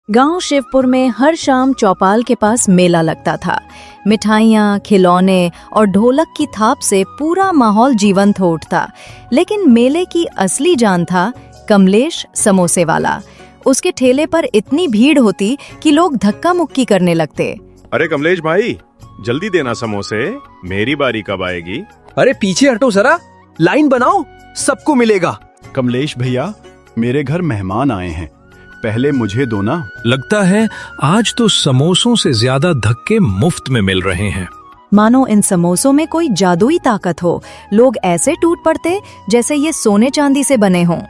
गांव शिवपुर में हर शाम चौपाल के पास मेला लगता था। मिठाइयाँ, खिलौने और ढोलक की थाप से पूरा माहौल जीवंत हो उठता। लेकिन मेले की असली जान था कमलेश समोसे वाला। उसके ठेले पर इतनी भीड़ होती कि लोग धक्का मुक्की करने लगते। अरे कमलेश भाई, जल्दी देना समोसे, मेरी बारी कब आएगी? अरे पीछे हटो जरा, लाइन बनाओ, सबको मिलेगा। कमलेश भैया, मेरे घर मेहमान आए हैं, पहले मुझे दो ना। लगता है आज तो समोसों से ज्यादा धक्के मुफ्त में मिल रहे हैं। मानो इन समोसों में कोई जादुई ताकत हो। लोग ऐसे टूट पड़ते जैसे ये सोने चांदी से बने हों।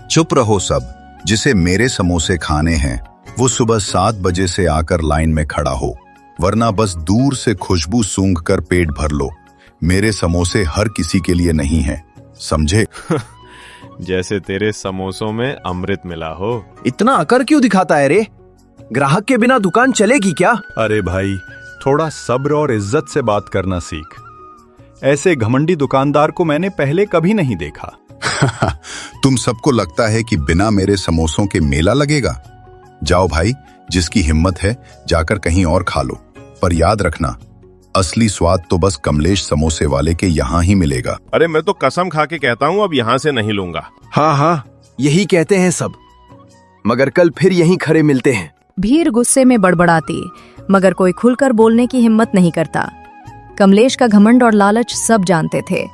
चुप रहो सब, जिसे मेरे समोसे खाने हैं वो सुबह 7 बजे से आकर लाइन में खड़ा हो, वरना बस दूर से खुशबू सूंघ कर पेट भर लो। मेरे समोसे हर किसी के लिए नहीं है, समझे? जैसे तेरे समोसों में अमृत मिला हो। इतना अकर क्यों दिखाता है रे? ग्राहक के बिना दुकान चलेगी क्या? अरे भाई, थोड़ा सब्र और इज्जत से बात करना सीख। ऐसे घमंडी दुकानदार को मैंने पहले कभी नहीं देखा। तुम सबको लगता है कि बिना मेरे समोसों के मेला लगेगा? जाओ भाई, जिसकी हिम्मत है जाकर कहीं और खा लो, पर याद रखना, असली स्वाद तो बस कमलेश समोसे वाले के यहाँ ही मिलेगा। अरे मैं तो कसम खा के कहता हूँ, अब यहाँ से नहीं लूंगा। हाँ, यही कहते हैं सब, मगर कल फिर यहीं खड़े मिलते हैं। भीड़ गुस्से में बड़बड़ाती, मगर कोई खुलकर बोलने की हिम्मत नहीं करता। कमलेश का घमंड और लालच सब जानते थे,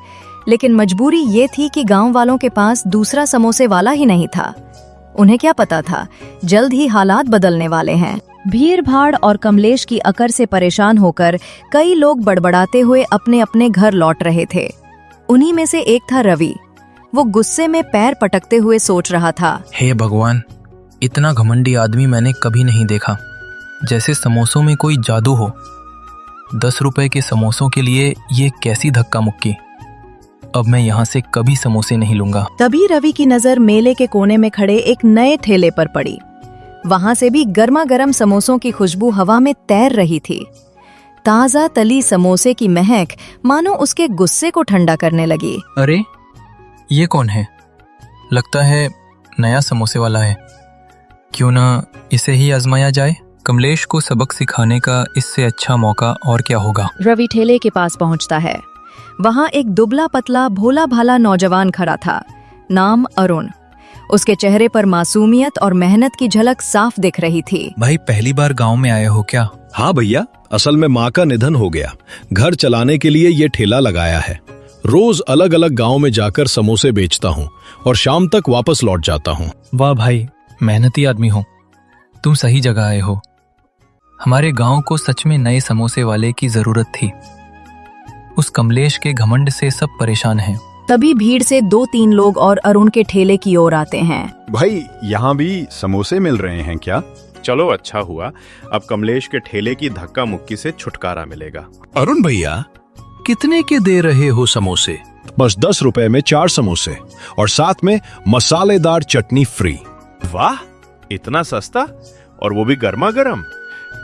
लेकिन मजबूरी ये थी कि गांव वालों के पास दूसरा समोसे वाला ही नहीं था। उन्हें क्या पता था, जल्द ही हालात बदलने वाले हैं। भीड़ भाड़ और कमलेश की अकर से परेशान होकर कई लोग बड़बड़ाते हुए अपने अपने घर लौट रहे थे। उन्हीं में से एक था रवि। वो गुस्से में पैर पटकते हुए सोच रहा था, हे भगवान, इतना घमंडी आदमी मैंने कभी नहीं देखा। जैसे समोसों में कोई जादू हो। 10 रुपए के समोसों के लिए ये कैसी धक्का मुक्की। अब मैं यहाँ से कभी समोसे नहीं लूंगा। तभी रवि की नजर मेले के कोने में खड़े एक नए ठेले पर पड़ी। वहां से भी गर्मा गर्म समोसों की खुशबू हवा में तैर रही थी। ताजा तली समोसे की महक मानो उसके गुस्से को ठंडा करने लगी। अरे ये कौन है? लगता है नया समोसे वाला है। क्यों ना इसे ही आजमाया जाए। कमलेश को सबक सिखाने का इससे अच्छा मौका और क्या होगा। रवि ठेले के पास पहुंचता है। वहां एक दुबला पतला भोला भाला नौजवान खड़ा था, नाम अरुण। उसके चेहरे पर मासूमियत और मेहनत की झलक साफ दिख रही थी। भाई, पहली बार गांव में आए हो क्या? हाँ भैया, असल में माँ का निधन हो गया, घर चलाने के लिए ये ठेला लगाया है। रोज अलग अलग गांव में जाकर समोसे बेचता हूँ और शाम तक वापस लौट जाता हूँ। वाह भाई, मेहनती आदमी हो। तुम सही जगह आए हो। हमारे गांव को सच में नए समोसे वाले की जरूरत थी। उस कमलेश के घमंड से सब परेशान हैं। तभी भीड़ से 2-3 लोग और अरुण के ठेले की ओर आते हैं। भाई, यहाँ भी समोसे मिल रहे हैं क्या? चलो अच्छा हुआ, अब कमलेश के ठेले की धक्का मुक्की से छुटकारा मिलेगा। अरुण भैया, कितने के दे रहे हो समोसे? बस 10 रुपए में 4 समोसे और साथ में मसालेदार चटनी फ्री। वाह, इतना सस्ता, और वो भी गर्मा गर्म।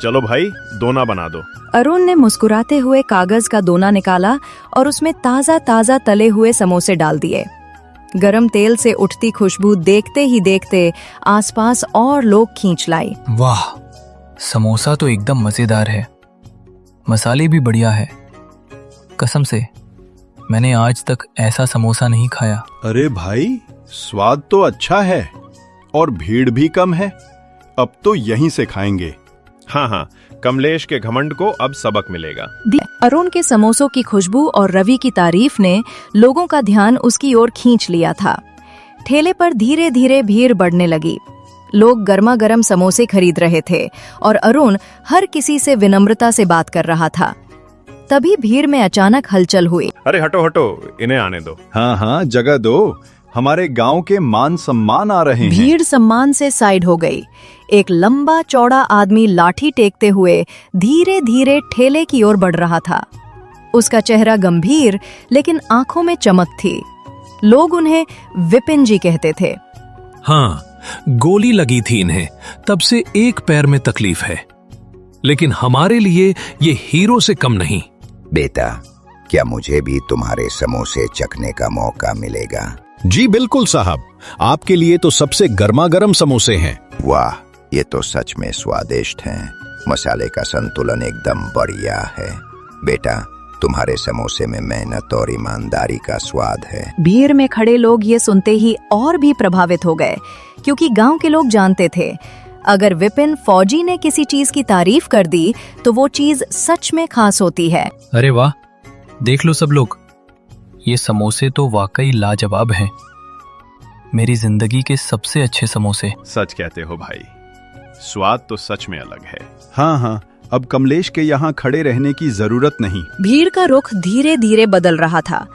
चलो भाई, दोना बना दो। अरुण ने मुस्कुराते हुए कागज का दोना निकाला और उसमें ताजा ताजा तले हुए समोसे डाल दिए। गरम तेल से उठती खुशबू देखते ही देखते आसपास और लोग खींच लाई। वाह, समोसा तो एकदम मजेदार है। मसाले भी बढ़िया है। कसम से मैंने आज तक ऐसा समोसा नहीं खाया। अरे भाई, स्वाद तो अच्छा है और भीड़ भी कम है। अब तो यहीं से खाएंगे। हाँ, कमलेश के घमंड को अब सबक मिलेगा। अरुण के समोसों की खुशबू और रवि की तारीफ ने लोगों का ध्यान उसकी ओर खींच लिया था। ठेले पर धीरे धीरे भीड़ बढ़ने लगी। लोग गर्मा गर्म समोसे खरीद रहे थे और अरुण हर किसी से विनम्रता से बात कर रहा था। तभी भीड़ में अचानक हलचल हुई। अरे हटो हटो, इन्हें आने दो। हाँ, जगह दो, हमारे गांव के मान सम्मान आ रहे हैं। भीड़ सम्मान से साइड हो गई। एक लंबा चौड़ा आदमी लाठी टेकते हुए धीरे धीरे ठेले की ओर बढ़ रहा था। उसका चेहरा गंभीर लेकिन आंखों में चमक थी। लोग उन्हें विपिन जी कहते थे। हाँ, गोली लगी थी इन्हें, तब से एक पैर में तकलीफ है, लेकिन हमारे लिए ये हीरो से कम नहीं। बेटा, क्या मुझे भी तुम्हारे समोसे चखने का मौका मिलेगा? जी बिल्कुल साहब, आपके लिए तो सबसे गर्मा गर्म समोसे हैं। वाह, ये तो सच में स्वादिष्ट हैं। मसाले का संतुलन एकदम बढ़िया है। बेटा, तुम्हारे समोसे में मेहनत और ईमानदारी का स्वाद है। भीड़ में खड़े लोग ये सुनते ही और भी प्रभावित हो गए, क्योंकि गांव के लोग जानते थे अगर विपिन फौजी ने किसी चीज की तारीफ कर दी तो वो चीज सच में खास होती है। अरे वाह, देख लो सब लोग, ये समोसे तो वाकई लाजवाब हैं। मेरी जिंदगी के सबसे अच्छे समोसे। सच कहते हो भाई, स्वाद तो सच में अलग है। हाँ हाँ, अब कमलेश के यहाँ खड़े रहने की जरूरत नहीं। भीड़ का रुख धीरे धीरे बदल रहा था।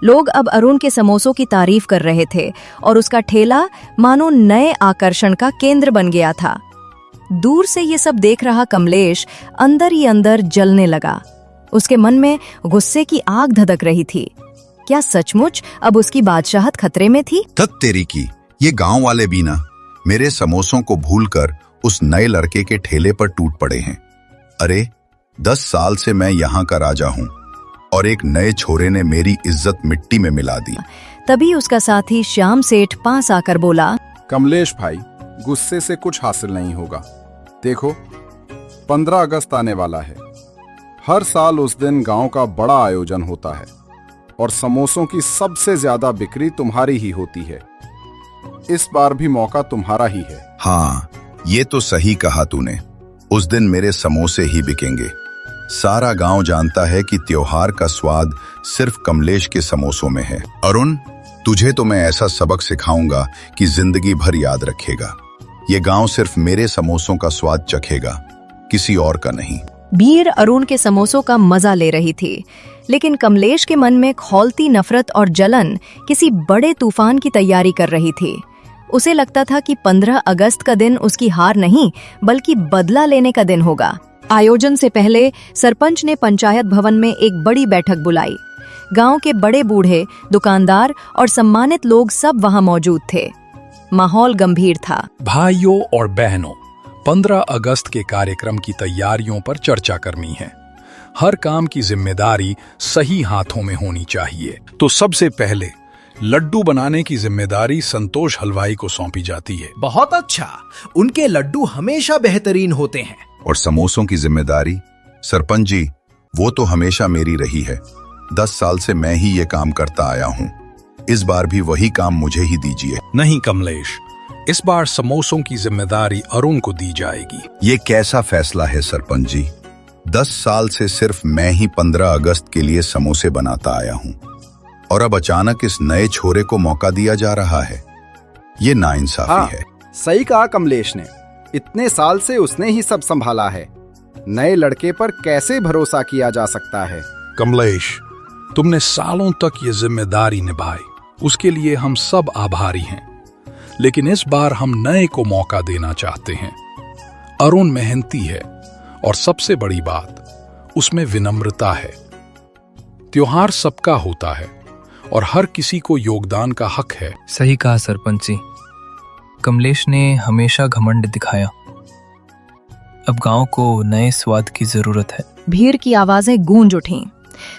लोग अब अरुण के समोसों की तारीफ कर रहे थे और उसका ठेला मानो नए आकर्षण का केंद्र बन गया था। दूर से ये सब देख रहा कमलेश अंदर ही अंदर जलने लगा। उसके मन में गुस्से की आग धधक रही थी। क्या सचमुच अब उसकी बादशाहत खतरे में थी? तक तेरी की, ये गांव वाले भी ना मेरे समोसों को भूलकर उस नए लड़के के ठेले पर टूट पड़े हैं। अरे 10 साल से मैं यहाँ का राजा हूँ और एक नए छोरे ने मेरी इज्जत मिट्टी में मिला दी। तभी उसका साथी श्याम सेठ पास आकर बोला, कमलेश भाई, गुस्से से कुछ हासिल नहीं होगा। देखो, 15 अगस्त आने वाला है। हर साल उस दिन गांव का बड़ा आयोजन होता है और समोसों की सबसे ज्यादा बिक्री तुम्हारी ही होती है। इस बार भी मौका तुम्हारा ही है। हाँ, ये तो सही कहा तूने। उस दिन मेरे समोसे ही बिकेंगे। सारा गांव जानता है कि त्योहार का स्वाद सिर्फ कमलेश के समोसों में है। अरुण, तुझे तो मैं ऐसा सबक सिखाऊंगा कि जिंदगी भर याद रखेगा। ये गांव सिर्फ मेरे समोसों का स्वाद चखेगा, किसी और का नहीं। भीड़ अरुण के समोसों का मजा ले रही थी, लेकिन कमलेश के मन में खौलती नफरत और जलन किसी बड़े तूफान की तैयारी कर रही थी। उसे लगता था कि 15 अगस्त का दिन उसकी हार नहीं बल्कि बदला लेने का दिन होगा। आयोजन से पहले सरपंच ने पंचायत भवन में एक बड़ी बैठक बुलाई। गांव के बड़े बूढ़े, दुकानदार और सम्मानित लोग सब वहां मौजूद थे। माहौल गंभीर था। भाइयों और बहनों, 15 अगस्त के कार्यक्रम की तैयारियों पर चर्चा करनी है। हर काम की जिम्मेदारी सही हाथों में होनी चाहिए। तो सबसे पहले लड्डू बनाने की जिम्मेदारी संतोष हलवाई को सौंपी जाती है। बहुत अच्छा, उनके लड्डू हमेशा बेहतरीन होते हैं। और समोसों की जिम्मेदारी, सरपंच जी, वो तो हमेशा मेरी रही है। 10 साल से मैं ही ये काम करता आया हूँ। इस बार भी वही काम मुझे ही दीजिए। नहीं कमलेश, इस बार समोसों की जिम्मेदारी अरुण को दी जाएगी। ये कैसा फैसला है सरपंच जी? 10 साल से सिर्फ मैं ही 15 अगस्त के लिए समोसे बनाता आया हूँ और अब अचानक इस नए छोरे को मौका दिया जा रहा है। ये नाइंसाफी है। सही कहा कमलेश ने। इतने साल से उसने ही सब संभाला है। नए लड़के पर कैसे भरोसा किया जा सकता है? कमलेश, तुमने सालों तक ये जिम्मेदारी निभाई, उसके लिए हम सब आभारी हैं। लेकिन इस बार हम नए को मौका देना चाहते हैं। अरुण मेहनती है और सबसे बड़ी बात, उसमें विनम्रता है। त्योहार सबका होता है और हर किसी को योगदान का हक है। सही कहा सरपंच जी। कमलेश ने हमेशा घमंड दिखाया। अब गांव को नए स्वाद की जरूरत है। भीड़ की आवाजें गूंज उठीं।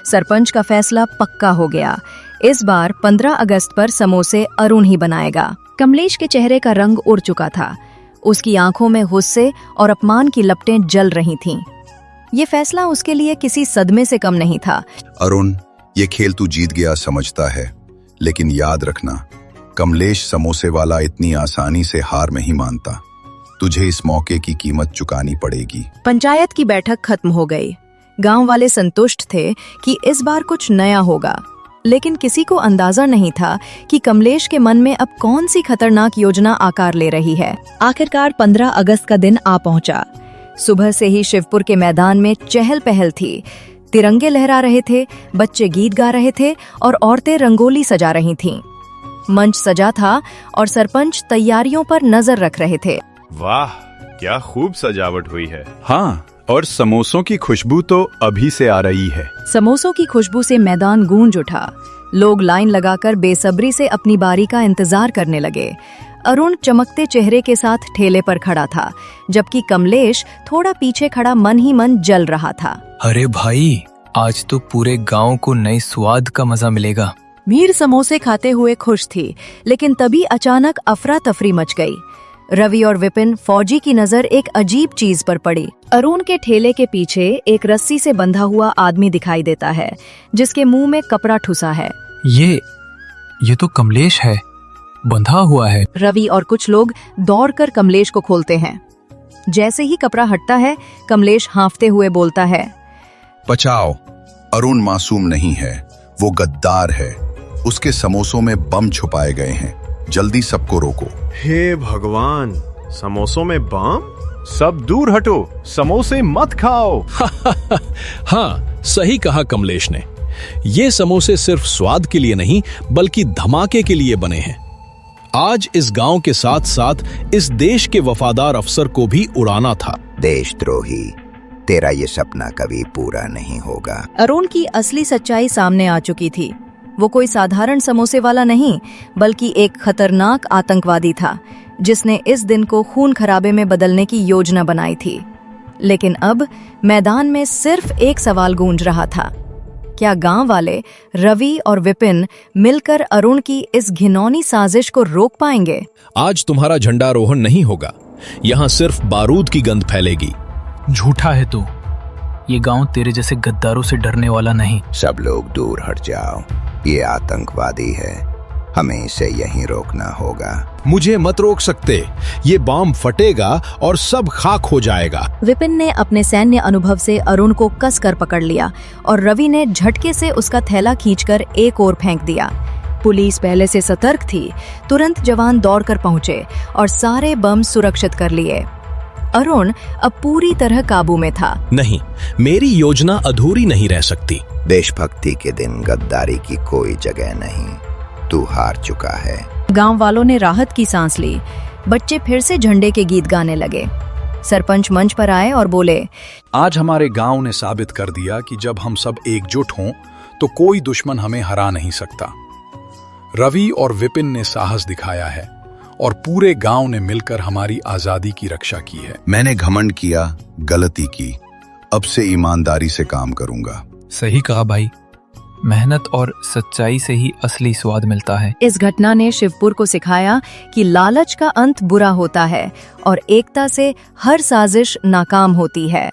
सरपंच का फैसला पक्का हो गया। इस बार 15 अगस्त पर समोसे अरुण ही बनाएगा। कमलेश के चेहरे का रंग उड़ चुका था। उसकी आंखों में गुस्से और अपमान की लपटें जल रही थीं। ये फैसला उसके लिए किसी सदमे से कम नहीं था। अरुण, ये खेल तू जीत गया समझता है, लेकिन याद रखना, कमलेश समोसे वाला इतनी आसानी से हार नहीं मानता। तुझे इस मौके की कीमत चुकानी पड़ेगी। पंचायत की बैठक खत्म हो गई। गांव वाले संतुष्ट थे कि इस बार कुछ नया होगा, लेकिन किसी को अंदाजा नहीं था कि कमलेश के मन में अब कौन सी खतरनाक योजना आकार ले रही है। आखिरकार 15 अगस्त का दिन आ पहुंचा। सुबह से ही शिवपुर के मैदान में चहल पहल थी। तिरंगे लहरा रहे थे, बच्चे गीत गा रहे थे और औरतें रंगोली सजा रही थीं। मंच सजा था और सरपंच तैयारियों पर नजर रख रहे थे। वाह, क्या खूब सजावट हुई है। हाँ, और समोसों की खुशबू तो अभी से आ रही है। समोसों की खुशबू से मैदान गूंज उठा। लोग लाइन लगाकर बेसब्री से अपनी बारी का इंतजार करने लगे। अरुण चमकते चेहरे के साथ ठेले पर खड़ा था, जबकि कमलेश थोड़ा पीछे खड़ा मन ही मन जल रहा था। अरे भाई, आज तो पूरे गांव को नए स्वाद का मजा मिलेगा। मीर समोसे खाते हुए खुश थी, लेकिन तभी अचानक अफरा तफरी मच गई। रवि और विपिन फौजी की नजर एक अजीब चीज पर पड़ी। अरुण के ठेले के पीछे एक रस्सी से बंधा हुआ आदमी दिखाई देता है, जिसके मुंह में कपड़ा ठुसा है। ये तो कमलेश है, बंधा हुआ है। रवि और कुछ लोग दौड़कर कमलेश को खोलते हैं। जैसे ही कपड़ा हटता है, कमलेश हांफते हुए बोलता है, बचाओ, अरुण मासूम नहीं है, वो गद्दार है। उसके समोसों में बम छुपाए गए हैं, जल्दी सबको रोको। हे भगवान, समोसों में बम? सब दूर हटो, समोसे मत खाओ। हाँ, सही कहा कमलेश ने। ये समोसे सिर्फ स्वाद के लिए नहीं बल्कि धमाके के लिए बने हैं। आज इस गांव के साथ साथ इस देश के वफादार अफसर को भी उड़ाना था। देशद्रोही, तेरा ये सपना कभी पूरा नहीं होगा। अरुण की असली सच्चाई सामने आ चुकी थी। वो कोई साधारण समोसे वाला नहीं, बल्कि एक खतरनाक आतंकवादी था, जिसने इस दिन को खून खराबे में बदलने की योजना बनाई थी। लेकिन अब मैदान में सिर्फ एक सवाल गूंज रहा था, क्या गांव वाले रवि और विपिन मिलकर अरुण की इस घिनौनी साजिश को रोक पाएंगे? आज तुम्हारा झंडारोहण नहीं होगा, यहाँ सिर्फ बारूद की गंध फैलेगी। झूठा है तू, ये गांव तेरे जैसे गद्दारों से डरने वाला नहीं। सब लोग दूर हट जाओ, ये आतंकवादी है, हमें इसे यहीं रोकना होगा। मुझे मत रोक सकते, ये बम फटेगा और सब खाक हो जाएगा। विपिन ने अपने सैन्य अनुभव से अरुण को कसकर पकड़ लिया और रवि ने झटके से उसका थैला खींचकर एक ओर फेंक दिया। पुलिस पहले से सतर्क थी। तुरंत जवान दौड़कर पहुंचे और सारे बम सुरक्षित कर लिए। अरुण अब पूरी तरह काबू में था। नहीं, मेरी योजना अधूरी नहीं रह सकती। देशभक्ति के दिन गद्दारी की कोई जगह नहीं, तू हार चुका है। गांव वालों ने राहत की सांस ली। बच्चे फिर से झंडे के गीत गाने लगे। सरपंच मंच पर आए और बोले, आज हमारे गांव ने साबित कर दिया कि जब हम सब एकजुट हों तो कोई दुश्मन हमें हरा नहीं सकता। रवि और विपिन ने साहस दिखाया है और पूरे गांव ने मिलकर हमारी आजादी की रक्षा की है। मैंने घमंड किया, गलती की, अब से ईमानदारी से काम करूंगा। सही कहा भाई, मेहनत और सच्चाई से ही असली स्वाद मिलता है। इस घटना ने शिवपुर को सिखाया कि लालच का अंत बुरा होता है और एकता से हर साजिश नाकाम होती है।